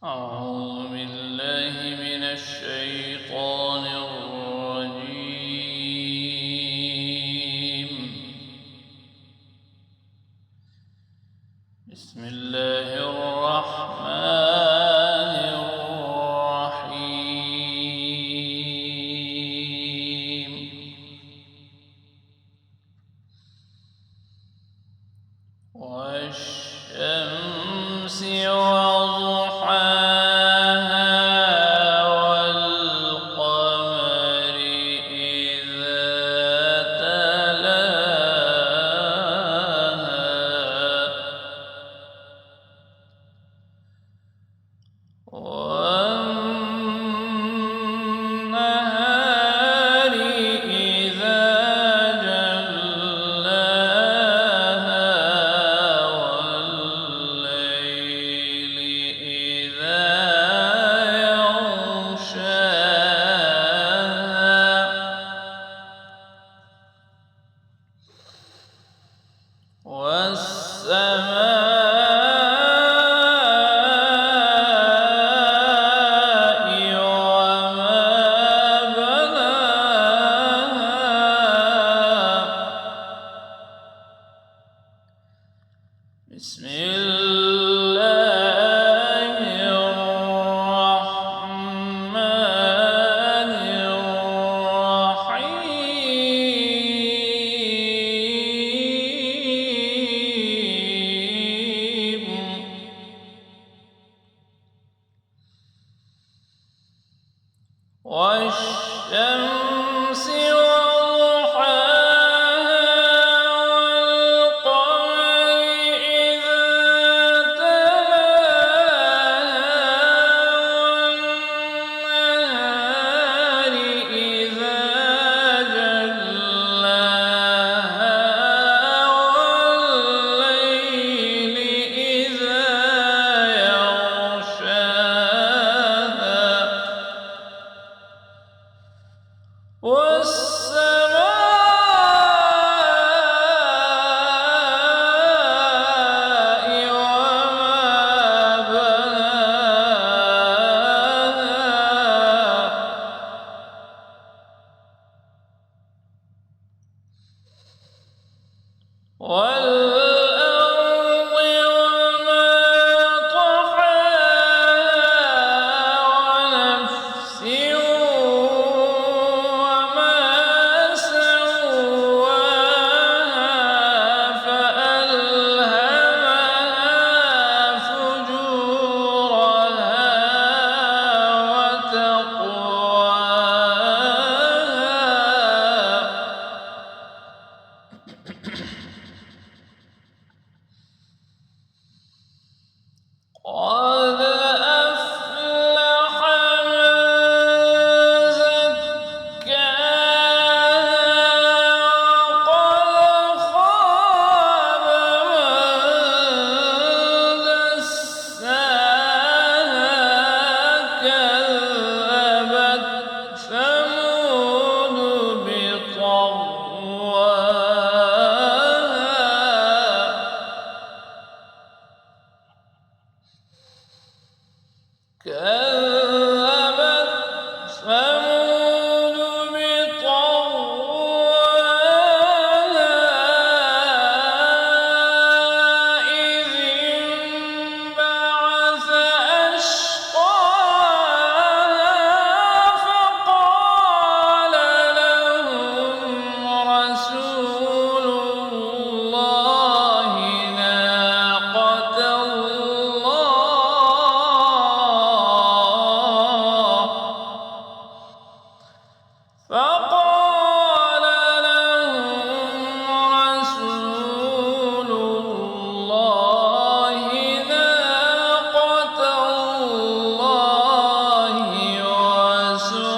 أعوذ بالله من الشيطان الرجيم. بسم الله الرحمن الرحيم. والشمس والنهار إذا جلاها والليل إذا يغشاها والسماء بسم الله الرحمن الرحيم. والشمس والسماء وما بناها والأرض وما طحاها ونفس وما سواها فألهمها فجورها وتقواها. قد أفلح من زكاها وقد خاب من دساها. كذبت ثمود بطغواها. كذبت ثمود بطغواها إذ انبعث أشقاها فقال لهم رسول الله ناقة الله. فقال لهم رسول الله ناقة الله وسقياها.